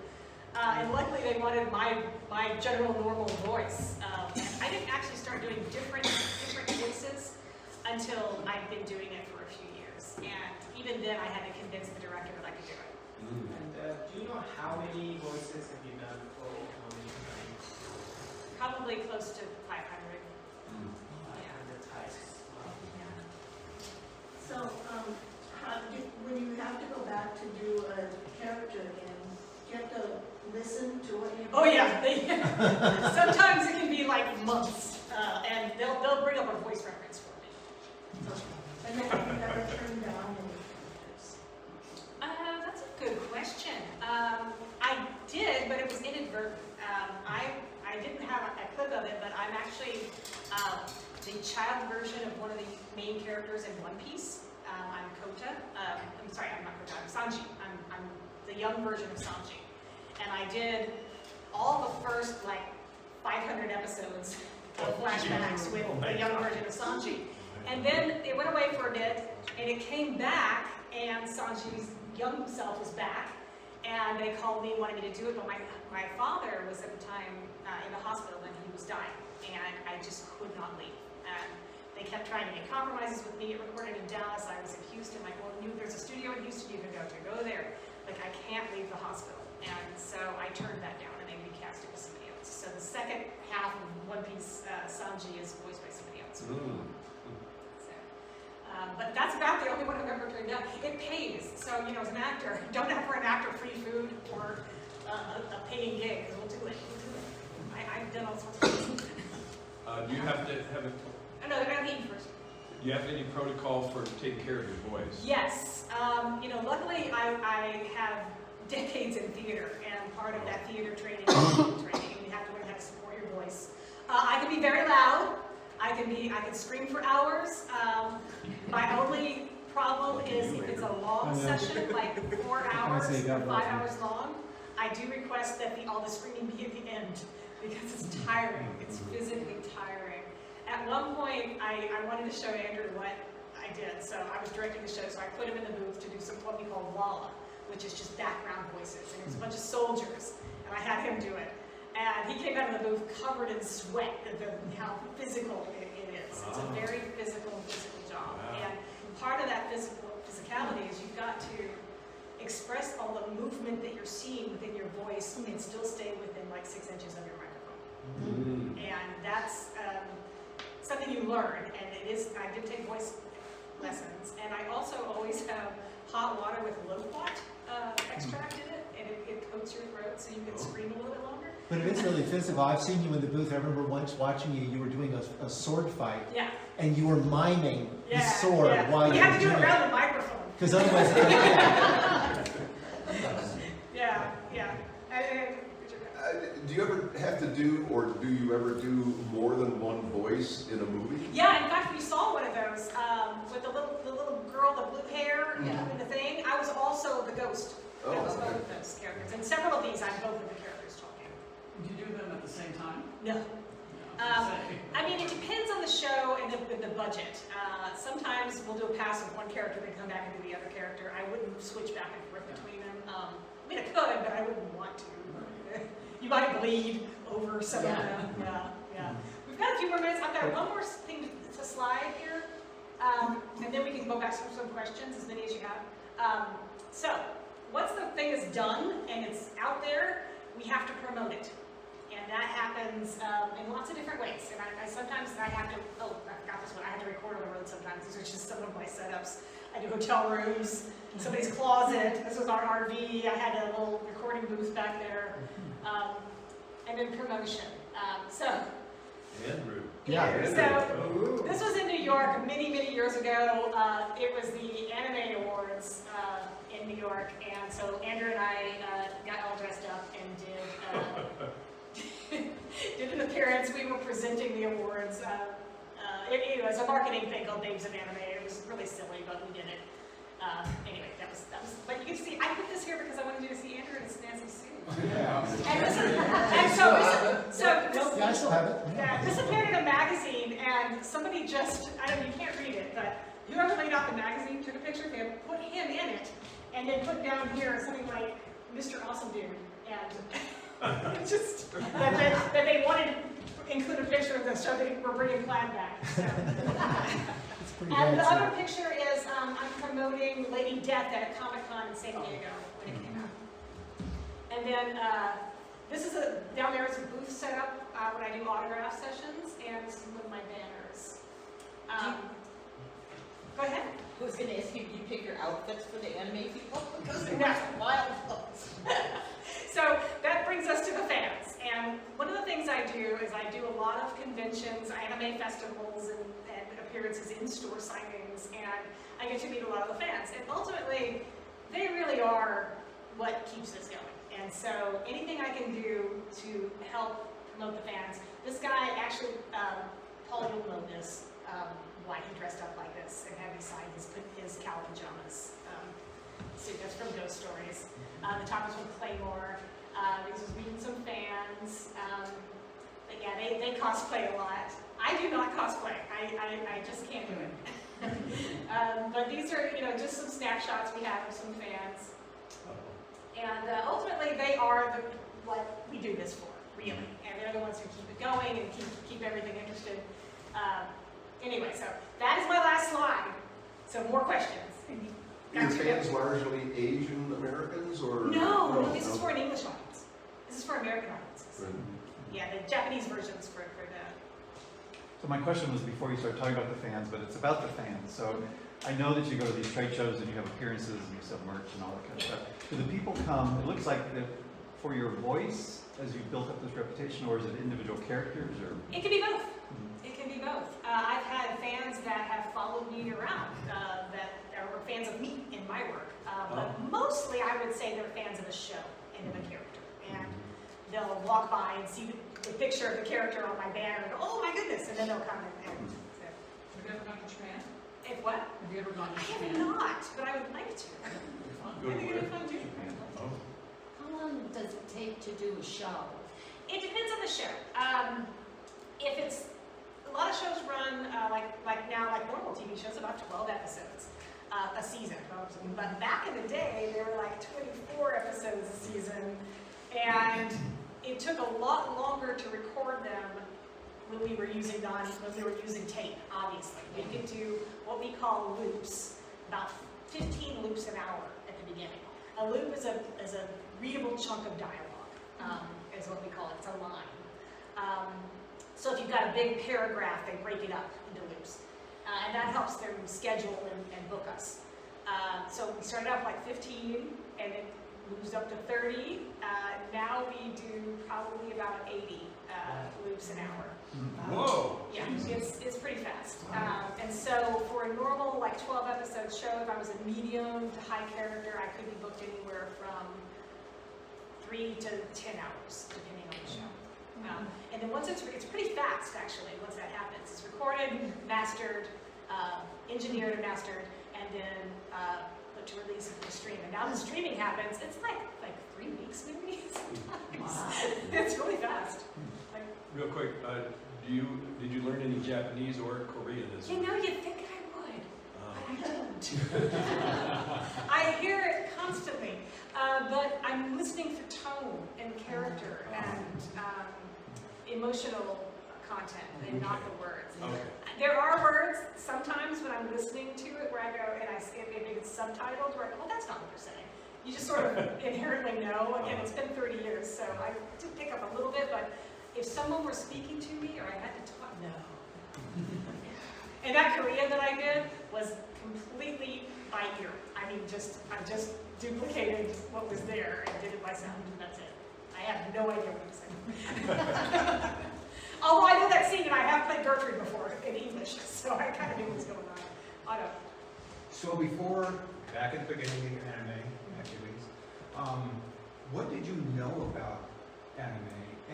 And luckily they wanted my general normal voice. And I didn't actually start doing different voices until I'd been doing it for a few years. And even then I had to convince the director that I could do it. And do you know how many voices have you done for how many times? Probably close to 500. 500 times. Wow. Yeah. So, when you have to go back to do a character again, you have to listen to what you. Oh yeah, sometimes it can be like months, and they'll bring up a voice reference for me. And then have you ever turned down any characters? That's a good question. I did, but it was inadvertent. I didn't have a clip of it, but I'm actually the child version of one of the main characters in One Piece. I'm Kota. I'm sorry, I'm not Kota. I'm Sanji. I'm the young version of Sanji. And I did all the first, 500 episodes of flashbacks with the young version of Sanji. And then it went away for a bit, and it came back, and Sanji's young self was back, and they called me, wanted me to do it, but my father was at the time in the hospital when he was dying, and I just could not leave. And they kept trying to make compromises with me. It recorded in Dallas. I was in Houston. Well, there's a studio in Houston you can go to. Go there. I can't leave the hospital. And so I turned that down, and they recast it with somebody else. So the second half of One Piece, Sanji is voiced by somebody else. So, but that's about the only one I've ever turned down. It pays. So, as an actor, don't offer an actor free food or a paying gig, because we'll do it. I've done all sorts of things. Do you have to have a... No, they're not eating first. Do you have any protocol for taking care of your voice? Yes. Luckily I have decades in theater, and part of that theater training is training, and you have to learn how to support your voice. I can be very loud. I can scream for hours. My only problem is if it's a long session, like 4 hours or 5 hours long, I do request that all the screaming be at the end, because it's tiring. It's physically tiring. At one point, I wanted to show Andrew what I did, so I was directing the show, so I put him in the booth to do what we call walla, which is just background voices, and it was a bunch of soldiers, and I had him do it. And he came out of the booth covered in sweat at how physical it is. It's a very physical job. And part of that physicality is you've got to express all the movement that you're seeing within your voice and still stay within 6 inches of your microphone. And that's something you learn, and I did take voice lessons, and I also always have hot water with loquat extract in it, and it coats your throat so you can scream a little bit longer. But it is really physical. I've seen you in the booth. I remember once watching you. You were doing a sword fight. Yeah. And you were miming the sword while you have were to do doing it around the microphone. Because otherwise, yeah. Do you ever have to do, or do you ever do more than one voice in a movie? Yeah, in fact, we saw one of those with the little girl, the blue hair, doing the thing. I was also the ghost. I was both of those characters. And several of these, I'm both of the characters talking. Do you do them at the same time? No. It depends on the show and the budget. Sometimes we'll do a pass of one character, then come back and do the other character. I wouldn't switch back and forth between them. I mean, I could, but I wouldn't want to. You might bleed over some of them. Yeah. We've got a few more minutes. I've got one more thing to slide here, and then we can go back to some questions, as many as you have. So, once the thing is done and it's out there, we have to promote it. And that happens in lots of different ways. And sometimes I have to, I forgot this one, I have to record on the road sometimes. These are just some of my setups. I do hotel rooms, somebody's closet. This was our RV. I had a little recording booth back there. And then promotion. Andrew. Yeah. So this was in New York many, many years ago. It was the Anime Awards in New York. And so Andrew and I got all dressed up and did an appearance. We were presenting the awards. It was a marketing thing called Babes of Anime. It was really silly, but we did it. Anyway, that was. But you can see, I put this here because I wanted you to see Andrew in his fancy suit. Yeah. I still have it. Yeah, this appeared in a magazine, and somebody just, I don't know, you can't read it, but whoever laid out the magazine took a picture of him, put him in it, and then put down here something like Mr. Awesome Dude, and just that they wanted to include a picture of this, so they were bringing Plaid back. So. And the other picture is I'm promoting Lady Death at a Comic-Con in San Diego when it came out. And then this is down there is a booth set up when I do autograph sessions, and this is one of my banners. Go ahead. I was going to ask you, do you pick your outfits for the anime people? Because they're No. wild clothes. So that brings us to the fans. And one of the things I do is I do a lot of conventions, anime festivals, and appearances in store signings, and I get to meet a lot of the fans. And ultimately, they really are what keeps this going. And so anything I can do to help promote the fans. This guy actually, Paul, you'll know this, why he dressed up like this and had me sign his cowl pajamas. So that's from Ghost Stories. The top is from Claymore. This was meeting some fans. But yeah, they cosplay a lot. I do not cosplay. I just can't do it. But these are, just some snapshots we have of some fans. And ultimately, they are what we do this for, really. And they're the ones who keep it going and keep everything interested. Anyway, so that is my last slide. So more questions. Your fans largely Asian Americans, or? No, this is for an English audience. This is for American audiences. Right. Yeah, the Japanese version's for that. So my question was before you started talking about the fans, but it's about the fans. So I know that you go to these trade shows and you have appearances and you sell merch and all that kind of stuff. Do the people come, it looks like for your voice as you built up this reputation, or is it individual characters? Or? It can be both. It can be both. I've had fans that have followed me around that are fans of me in my work. But mostly I would say they're fans of the show and of a character. And they'll walk by and see the picture of the character on my banner and go, oh my goodness, and then they'll come and Have you ever gone to Japan? If what? Have you ever gone to I Japan? have not, but I would like to. Go I think where? it'd be fun too. How long does it take to do a show? It depends on the show. If it's, a lot of shows run like now, like normal TV shows, about 12 episodes a season. But back in the day, there were like 24 episodes a season, and it took a lot longer to record them when we were using tape. Obviously, we could do what we call loops, about 15 loops an hour at the beginning. A loop is a readable chunk of dialogue, is what we call it. It's a line. So if you've got a big paragraph, they break it up into loops. And that helps them schedule and book us. So we started off like 15, and it moves up to 30. Now we do probably about 80 loops an hour. Whoa! Yeah, it's pretty fast. And so for a normal like 12 episode show, if I was a medium to high character, I could be booked anywhere from 3 to 10 hours, depending on the show. And then once it's pretty fast actually, once that happens. It's recorded, mastered, engineered and mastered, and then put to release for the stream. And now the streaming happens, it's like 3 weeks maybe. It's really fast. Real quick, did you learn any Japanese or Korean as well? You'd think I would, but I don't. I hear it constantly. but I'm listening for tone and character and emotional content and not the words. Okay. There are words sometimes when I'm listening to it where I go and maybe it's subtitled where I go, oh, that's not what they're saying. You just sort of inherently know. Again, it's been 30 years, so I did pick up a little bit, but if someone were speaking to me or I had to talk, no. And that Korean that I did was completely by ear. I mean, I just duplicated what was there and did it by sound, and that's it. I have no idea what I'm saying. Although I know that scene and I have played Gertrude before in English, so I kind of knew what was going on. I don't. So before, back at the beginning of your anime activities, what did you know about anime?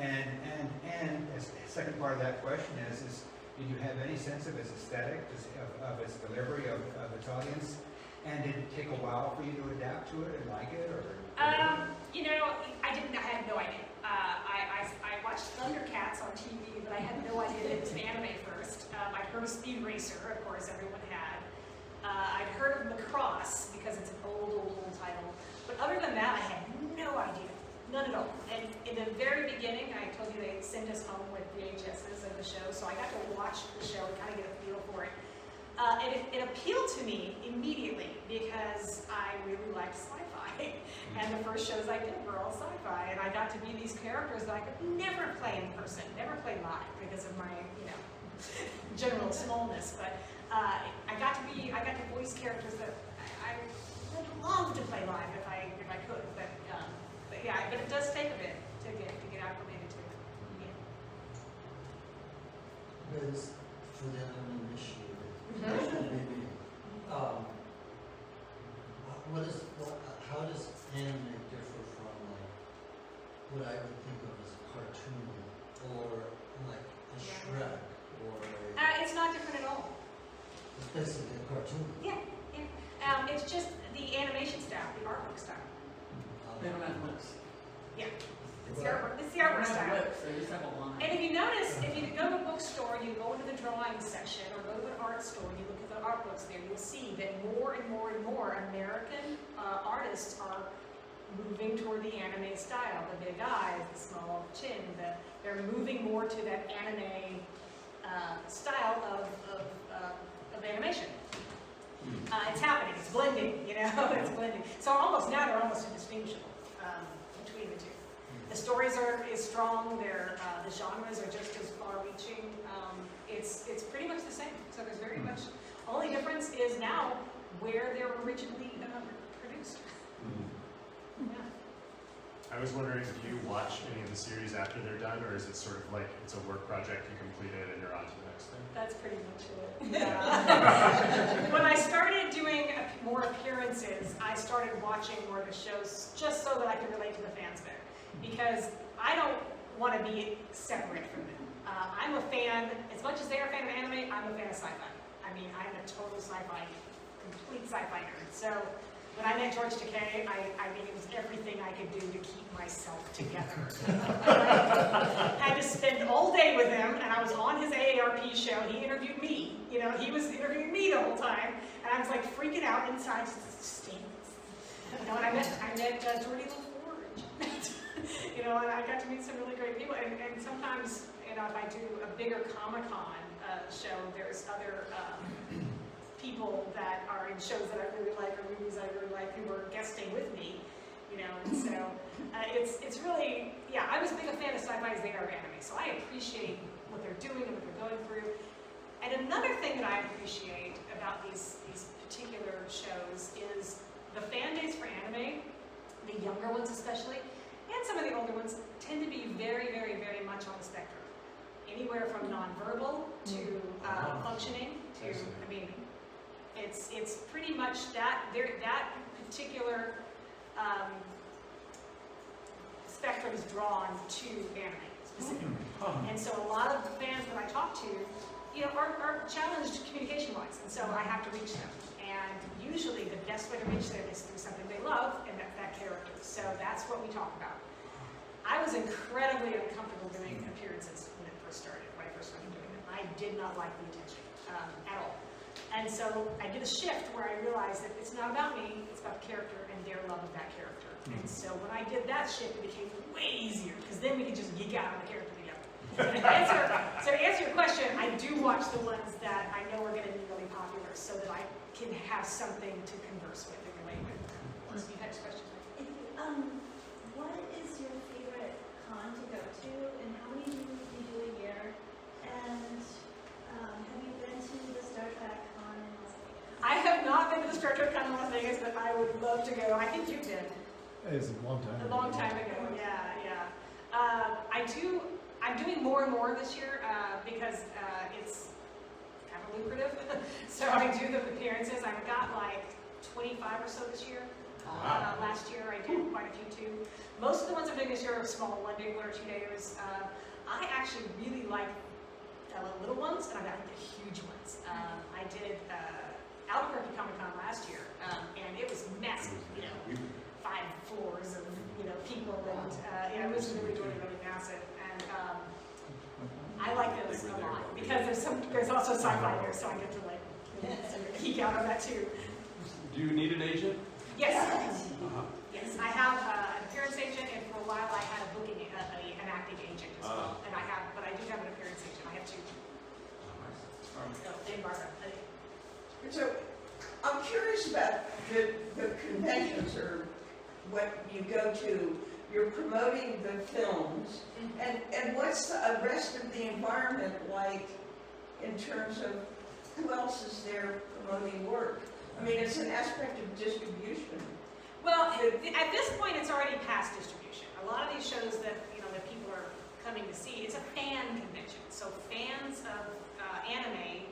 And as the second part of that question is did you have any sense of its aesthetic, of its delivery of its audience? And did it take a while for you to adapt to it and like it, or? You know, I had no idea. I watched Thundercats on TV, but I had no idea it was an anime first. I'd heard of Speed Racer, of course, everyone had. I'd heard of Macross because it's an old title. But other than that, I had no idea. None at all. And in the very beginning, I told you they sent us home with VHSs of the show, so I got to watch the show and kind of get a feel for it. And it appealed to me immediately because I really liked sci-fi. And the first shows I did were all sci-fi. And I got to be these characters that I could never play in person, never play live because of my, general smallness. But I got to voice characters that I would love to play live if I could. But it does take a bit to get acclimated to it. Yeah. But for the uninitiated, maybe, how does anime differ from what I would think of as a cartoon, or like a Shrek, or It's not different at all. it's basically a cartoon? Yeah. It's just the animation style, the artwork style. They don't have lips. Yeah. It's the artwork They don't have style. lips, they just have a line. And if you notice, if you go to a bookstore and you go into the drawing section or go to an art store and you look at the art books there, you'll see that more and more and more American artists are moving toward the anime style. The big eyes, the small chin, they're moving more to that anime style of animation. It's happening, it's blending, it's blending. So now they're almost indistinguishable between the two. The stories are strong, the genres are just as far-reaching. It's pretty much the same. So there's very much, only difference is now where they're originally produced. Yeah. I was wondering if you watch any of the series after they're done, or is it sort of like it's a work project you completed and you're on to the next thing? That's pretty much it. Yeah. When I started doing more appearances, I started watching more of the shows just so that I could relate to the fans better. Because I don't want to be separate from them. I'm a fan, as much as they're a fan of anime, I'm a fan of sci-fi. I mean, I'm a total complete sci-fi nerd. So when I met George Takei, I mean, it was everything I could do to keep myself together. I had to spend all day with him, and I was on his AARP show. He interviewed me. He was interviewing me the whole time, and I was like freaking out inside, just staying. And I met Jordy LaForge. And I got to meet some really great people. And sometimes, if I do a bigger Comic-Con show, there's other people that are in shows that I really like or movies I really like who are guesting with me, and so it's really, I was as big a fan of sci-fi as they are of anime, so I appreciate what they're doing and what they're going through. And another thing that I appreciate about these particular shows is the fan base for anime, the younger ones especially, and some of the older ones tend to be very, very, very much on the spectrum. Anywhere from nonverbal to functioning to, it's pretty much that particular spectrum is drawn to anime specifically. And so a lot of the fans that I talk to, are challenged communication-wise, and so I have to reach them. And usually the best way to reach them is through something they love, and that's that character. So that's what we talk about. I was incredibly uncomfortable doing appearances when I first started doing them. I did not like the attention at all. And so I did a shift where I realized that it's not about me, it's about the character and their love of that character. And so when I did that shift, it became way easier, because then we could just geek out on the character together. So to answer your question, I do watch the ones that I know are going to be really popular, so that I can have something to converse with and relate with. What's the next question? What is your favorite con to go to, and how many do you do a year? And have you been to the Star Trek con in Las Vegas? I have not been to the Star Trek con in Las Vegas, but I would love to go. I think you've been. It was a long time A ago. long time ago, yeah, yeah. I'm doing more and more this year because it's kind of lucrative. So I do the appearances. I've got like 25 or so this year. Last year I did quite a few too. Most of the ones I'm doing this year are small, 1 day, 1 or 2 days. I actually really like the little ones, and I like the huge ones. I did Albuquerque Comic Con last year, and it was massive, 5 floors of people, and yeah, it was really, really, really massive. And I like those a lot because there's also sci-fi there, so I get to like geek out on that too. Do you need an agent? Yes. Yes, I have an appearance agent, and for a while I had a booking, an acting agent as well. And but I do have an appearance agent. I have 2. So, Barbara. So, I'm curious about the conventions or what you go to. You're promoting the films, and what's the rest of the environment like in terms of who else is there promoting work? I mean, it's an aspect of distribution. Well, at this point, it's already past distribution. A lot of these shows that that people are coming to see, it's a fan convention. So fans of anime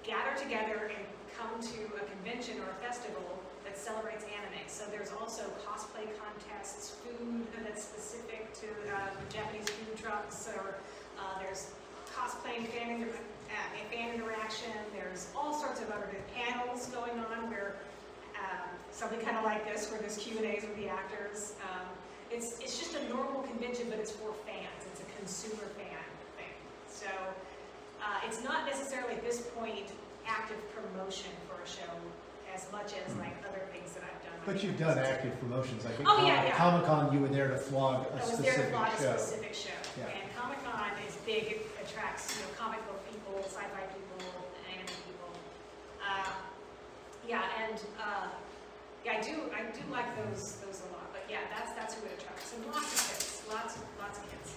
gather together and come to a convention or a festival that celebrates anime. So there's also cosplay contests, food that's specific to Japanese food trucks, or there's cosplaying fan interaction. There's all sorts of other panels going on where something kind of like this, where there's Q&As with the actors. It's just a normal convention, but it's for fans. It's a consumer fan thing. So it's not necessarily at this point active promotion for a show as much as like other things that I've done. But you've done active promotions. I think yeah. Comic-Con, you were there to flog a I was specific there to flog a show. specific show. Yeah. And Comic-Con is big. It attracts comic book people, sci-fi people, anime people. I do like those a lot. But yeah, that's who it attracts. And lots of kids, lots of kids.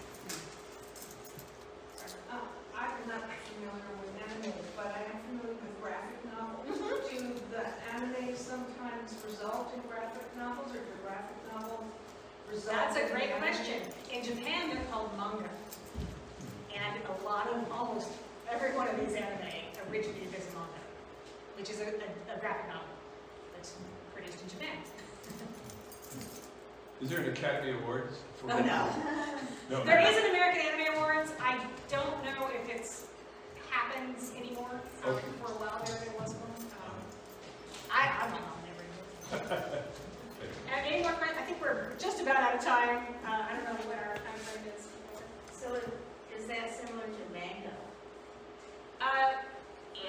I'm not familiar with anime, but I am familiar with graphic novels. Do the anime sometimes result in graphic novels, or do graphic novels result That's a in great anime? question. In Japan, they're called manga. And almost every one of these anime originated as manga, which is a graphic novel that's produced in Japan. Is there an Academy Awards? For Oh, no. No. There is an American Anime Awards. I don't know if it happens anymore. Okay. For a while there was one. I'm not on every any more questions? I think we're just about out of time. I don't know what our time frame is. So is that similar to manga? Or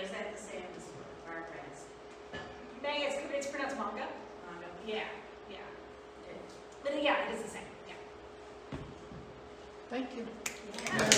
is that the same as Barbara's? Manga, it's pronounced manga. Manga? Yeah. But yeah, it is the same. Yeah. Thank you. Yeah.